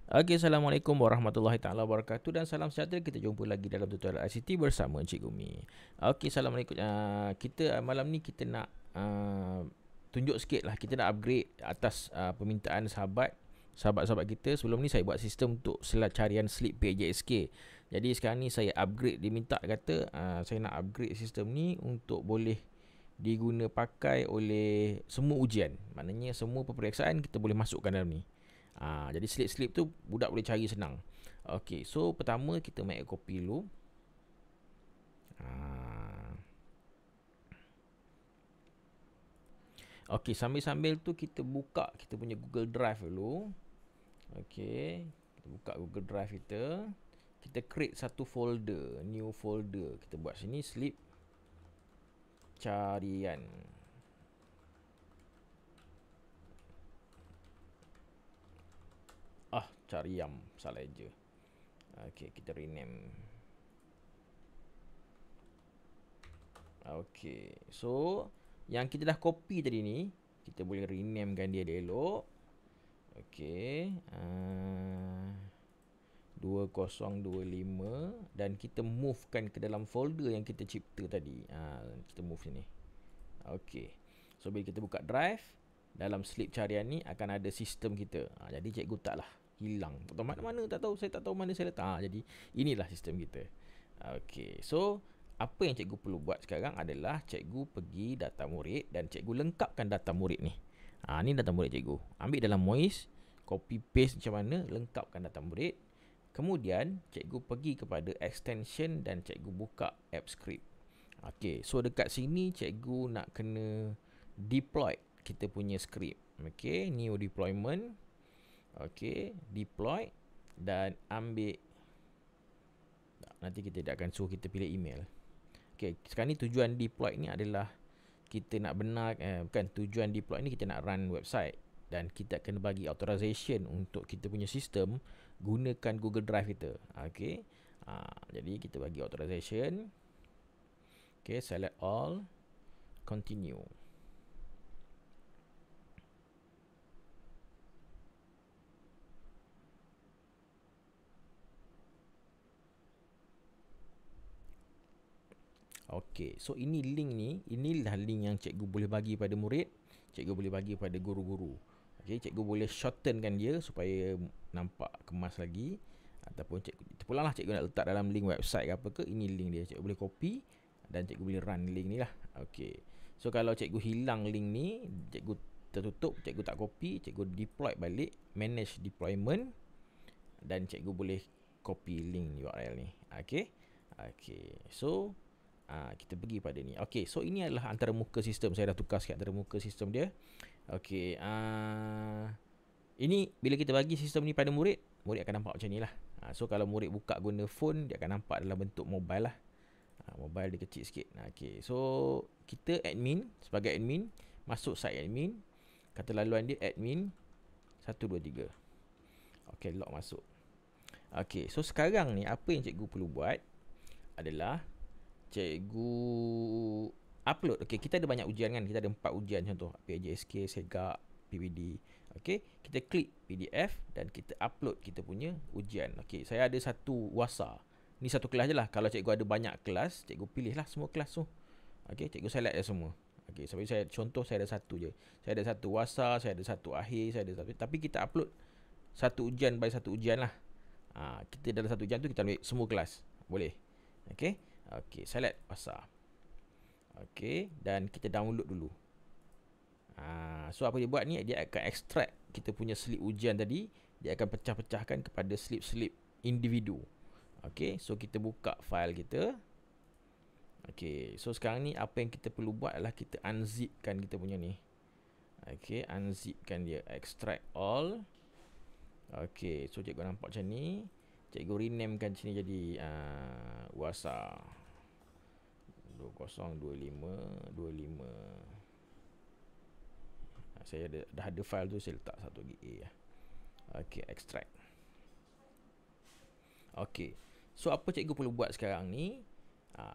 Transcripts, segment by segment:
Okey, Assalamualaikum warahmatullahi taala wabarakatuh dan salam sejahtera. Kita jumpa lagi dalam tutorial ICT bersama Encik Gumi. Okey, Assalamualaikum. Kita malam ni kita nak tunjuk sikit lah. Kita nak upgrade atas permintaan sahabat-sahabat kita. Sebelum ni saya buat sistem untuk carian slip PJSK. Jadi sekarang ni saya upgrade. Dia minta kata saya nak upgrade sistem ni untuk boleh diguna pakai oleh semua ujian. Maknanya semua peperiksaan kita boleh masukkan dalam ni. Jadi slip-slip tu budak boleh cari senang. Okey, so pertama kita make a copy dulu. Okey, sambil-sambil tu kita buka kita punya Google Drive dulu. Okey, kita buka Google Drive kita. Kita create satu folder, new folder. Kita buat sini slip carian. Cariam, salah je. Okey, kita rename. Okey, so yang kita dah copy tadi ni, kita boleh renamekan dia elok. Okey, 2025 dan kita movekan ke dalam folder yang kita cipta tadi. Kita move sini. Okey, so bila kita buka drive, dalam slip carian ni akan ada sistem kita. Jadi cikgu taklah hilang. Tak tahu mana-mana, tak tahu, saya tak tahu mana saya letak. Jadi inilah sistem kita. Okey, so apa yang cikgu perlu buat sekarang adalah cikgu pergi data murid dan cikgu lengkapkan data murid ni. Ni data murid cikgu. Ambil dalam Moist, copy paste macam mana, lengkapkan data murid. Kemudian cikgu pergi kepada extension dan cikgu buka app script. Okey, so dekat sini cikgu nak kena deploy kita punya script. Okey, new deployment. Okey, deploy dan ambil. Nanti kita tidak akan suruh kita pilih email. Okey, sekarang ni tujuan deploy ni adalah kita nak benar, bukan, tujuan deploy ni kita nak run website dan kita akan bagi authorization untuk kita punya sistem gunakan Google Drive kita. Okey, jadi kita bagi authorization. Okey, select all, continue. Okey, so ini link ni, inilah link yang cikgu boleh bagi pada murid, cikgu boleh bagi pada guru-guru. Okey, cikgu boleh shortenkan dia supaya nampak kemas lagi, ataupun cikgu terpulang lah cikgu nak letak dalam link website ke apa ke, ini link dia, cikgu boleh copy dan cikgu boleh run link ni lah. Okey, so kalau cikgu hilang link ni, cikgu tertutup, cikgu tak copy, cikgu deploy balik, manage deployment, dan cikgu boleh copy link URL ni. Okey, so kita pergi pada ni. Okey, so ini adalah antara muka sistem. Saya dah tukar sikit antara muka sistem dia. Okey, ini bila kita bagi sistem ni pada murid, murid akan nampak macam ni lah. So kalau murid buka guna phone, dia akan nampak dalam bentuk mobile lah. Mobile dia kecil sikit. Okey, so kita admin, sebagai admin, masuk site admin. Kata laluan dia admin 1, 2, 3. Okey, log masuk. Okey, so sekarang ni apa yang cikgu perlu buat adalah cikgu upload. Okey, kita ada banyak ujian kan. Kita ada 4 ujian contoh, PJSK, SEGAK, PBD. Okey, kita klik PDF dan kita upload kita punya ujian. Okey, saya ada satu WASA. Ni satu kelas je lah. Kalau cikgu ada banyak kelas, cikgu pilih lah semua kelas tu. Okey, cikgu select je semua. Okey, sampai saya contoh saya ada satu je. Saya ada satu WASA, saya ada satu akhir, saya ada satu. Tapi kita upload satu ujian by satu ujian lah. Kita dalam satu ujian tu kita ambil semua kelas. Boleh. Okey. Okey, select WASA. Okey, dan kita download dulu. So apa dia buat ni, dia akan extract kita punya slip ujian tadi, dia akan pecah-pecahkan kepada slip-slip individu. Okey, so kita buka file kita. Okey, so sekarang ni apa yang kita perlu buat adalah kita unzipkan kita punya ni. Okey, unzipkan dia, extract all. Okey, so cikgu nampak macam ni. Cikgu renamekan sini jadi WASA 2025. Saya dah ada file tu, saya letak satu lagi A lah. Okey, extract. Okey, so apa cikgu perlu buat sekarang ni,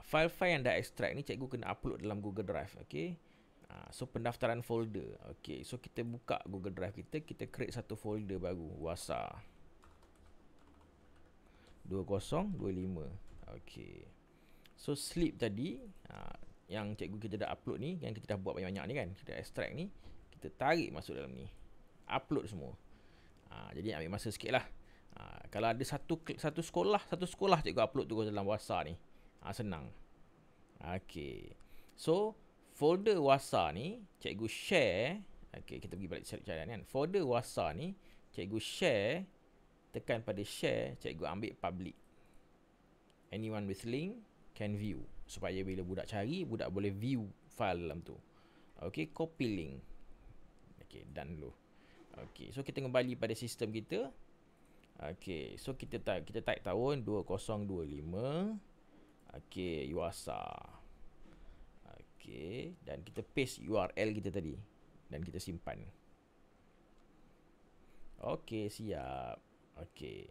file-file yang dah extract ni cikgu kena upload dalam Google Drive. Okey, so pendaftaran folder. Okey, so kita buka Google Drive kita, kita create satu folder baru, WASA. 2025. Okey. So slip tadi yang cikgu kita dah upload ni, yang kita dah buat banyak-banyak ni kan, kita extract ni, kita tarik masuk dalam ni, upload semua. Jadi ambil masa sikit lah. Kalau ada satu sekolah cikgu upload tu dalam WhatsApp ni, senang. Okey. So folder WhatsApp ni cikgu share. Okey, kita pergi balik cari kan. Folder WhatsApp ni cikgu share, tekan pada share, cikgu ambil public. Anyone with link can view, supaya bila budak cari, budak boleh view file dalam tu. Okey, copy link. Okey, done dulu. Okey, so kita kembali pada sistem kita. Okey, so kita type tahun 2025. Okey, UASA. Okey, dan kita paste URL kita tadi dan kita simpan. Okey, siap. Okey.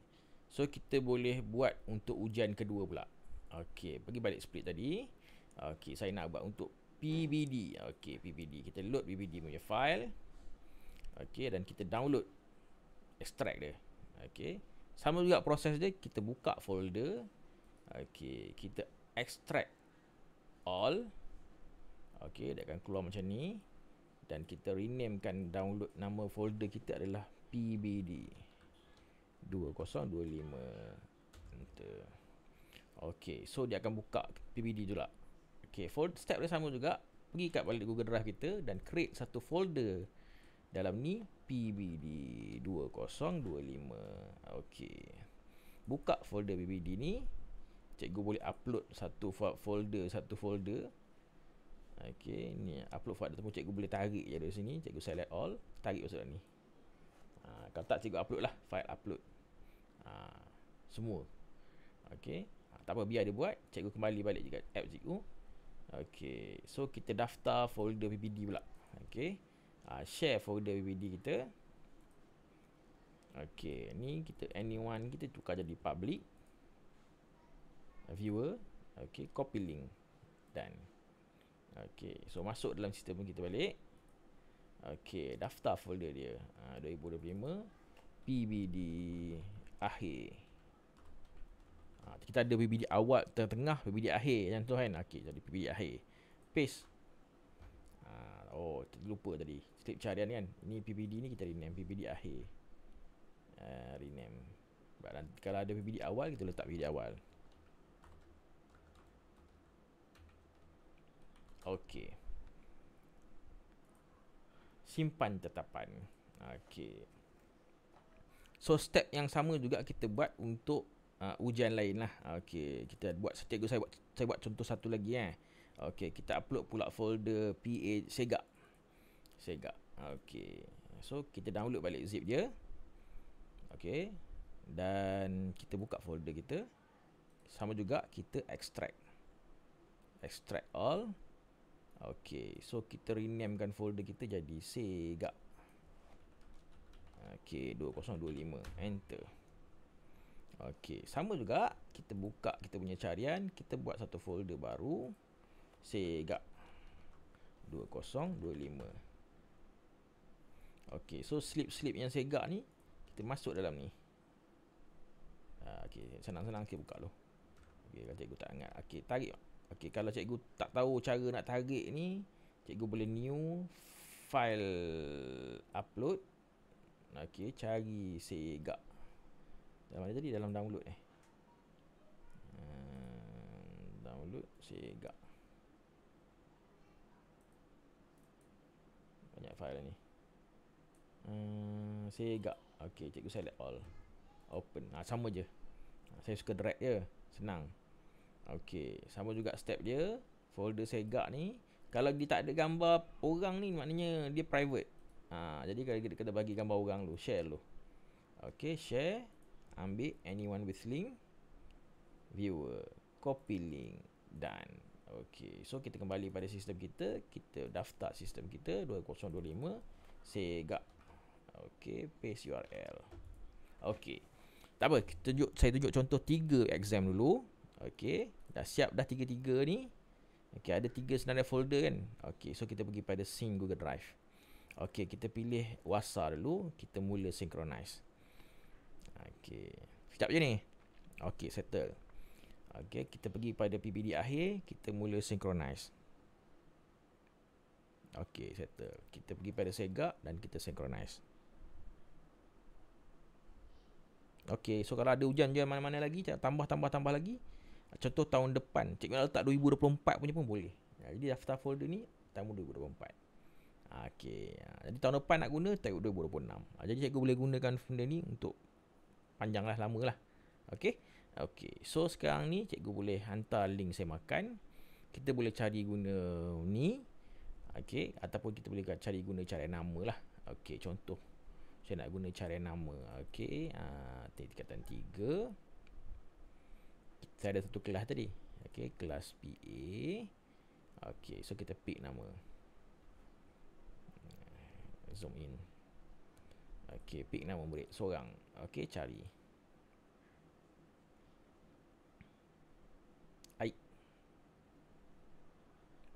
So kita boleh buat untuk ujian kedua pula. Okey, pergi balik split tadi. Okey, saya nak buat untuk PBD. Okey, PBD. Kita load PBD punya file. Okey, dan kita download, extract dia. Okey. Sama juga proses dia, kita buka folder. Okey, kita extract all. Okey, dia akan keluar macam ni. Dan kita renamekan download, nama folder kita adalah PBD 2025. Enter. Okey, so dia akan buka PBD tu lah. Okey, step dia sama juga. Pergi kat balik Google Drive kita dan create satu folder dalam ni, PBD 2025. Okey, buka folder PBD ni. Cikgu boleh upload satu folder. Okey, ni upload file ataupun cikgu boleh tarik je dari sini. Cikgu select all, tarik masuk dalam ni. Kalau tak, cikgu upload lah, file upload. Semua. Okey, tak apa, biar dia buat. Cikgu kembali balik juga app cikgu. Okey, so kita daftar folder PPD pula. Okey, share folder PPD kita. Okey, ni kita anyone kita tukar jadi public viewer. Okey, copy link, done. Okey, so masuk dalam sistem kita balik. Okey, daftar folder dia. 2025 PBD akhir. Kita ada PBD awal, tengah, PBD akhir macam tu kan. Okey, jadi PBD akhir. Paste. Lupa tadi. Slip carian kan. Ini PBD ni kita rename PBD akhir. Rename. Kalau ada PBD awal, kita letak PBD awal. Okey. Simpan tetapan. Okey. So step yang sama juga kita buat untuk ujian lain lah. Okey, kita buat, saya buat contoh satu lagi Okey, kita upload pula folder PA Sega. Okey. So kita download balik zip dia. Okey. Dan kita buka folder kita. Sama juga kita extract all. Okey, so kita renamekan folder kita jadi Sega. Okey, 2025. Enter. Okey, sama juga kita buka kita punya carian, kita buat satu folder baru, Sega 2025. Okey, so slip yang Sega ni kita masuk dalam ni. Okey, senang-senang kita buka dulu. Okey, kalau cikgu tak ingat. Okey, tarik. Okey, kalau cikgu tak tahu cara nak tarik ni, cikgu boleh new file upload. Okey, cari Sega. Dalam mana tadi? Dalam download download Sega. Banyak file ni. Sega. Okey, cikgu select all. Open. Sama je. Saya suka drag je. Senang. Okey, sama juga step dia. Folder Sega ni, kalau dia tak ada gambar orang ni, maknanya dia private. Jadi kalau kita bagi gambar orang dulu, share dulu. Okey, share. Ambil anyone with link, viewer, copy link, done. Okey, so kita kembali pada sistem kita. Kita daftar sistem kita 2025 Sega. Okey, paste URL. Okey, tak apa, saya tunjuk contoh 3 exam dulu. Okey, dah siap dah 3 ni. Okey, ada 3 senarai folder kan. Okey, so kita pergi pada sync Google Drive. Okey, kita pilih WhatsApp dulu. Kita mula synchronize. Okey, sekejap je ni. Okey, settle. Okey, kita pergi pada PPD akhir, kita mula synchronize. Okey, settle. Kita pergi pada segak dan kita synchronize. Okey, so kalau ada hujan-hujan mana-mana lagi, tambah lagi. Contoh tahun depan, cikgu nak letak 2024 punya pun boleh. Jadi daftar folder ni tahun 2024. Okey, jadi tahun depan nak guna tahun 2026. Jadi cikgu boleh gunakan benda ni untuk panjang lah, lama lah. Okey. Okey, so sekarang ni cikgu boleh hantar link saya makan. Kita boleh cari guna ni. Okey, ataupun kita boleh cari guna cara nama lah. Okey, contoh saya nak guna cara nama. Okey, tingkatan 3. Saya ada satu kelas tadi. Okey, kelas PA. Okey, so kita pick nama. Zoom in. Okey, pick nama murid seorang. Okey, cari. Ai.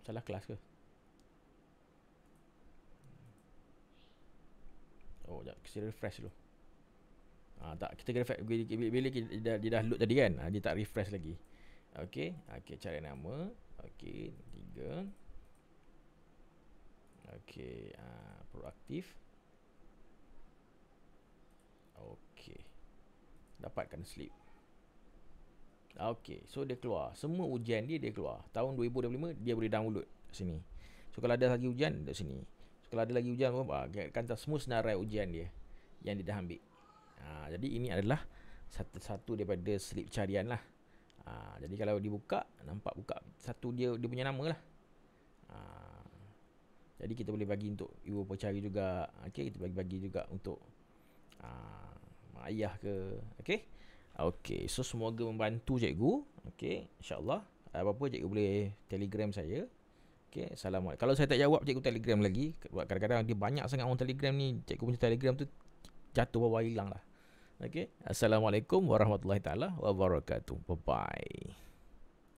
Salah kelas ke? Oh, sekejap. Kita refresh dulu. Tak, kita refresh. Bila dia dah load tadi kan, dia tak refresh lagi. Okey, okey, cari nama. Okey, 3. Okey, proaktif. Okey. Dapatkan slip. Okey, so dia keluar. Semua ujian dia keluar. Tahun 2025 dia boleh download sini. So kalau ada lagi ujian dekat sini. So kalau ada lagi ujian kan semua senarai ujian dia yang dia dah ambil. Jadi ini adalah satu daripada slip carian lah. Jadi kalau dibuka, nampak buka satu dia punya nama lah. Jadi kita boleh bagi untuk ibu pencari juga. Okey, kita bagi juga untuk mak ayah ke. Okey. Okey, so semoga membantu cikgu. Okey, insya-Allah. Apa-apa cikgu boleh Telegram saya. Okey, assalamualaikum. Kalau saya tak jawab cikgu Telegram lagi, kadang-kadang dia banyak sangat orang Telegram ni, cikgu punya Telegram tu jatuh bawah hilang lah. Okey, assalamualaikum warahmatullahi taala wabarakatuh. Bye bye.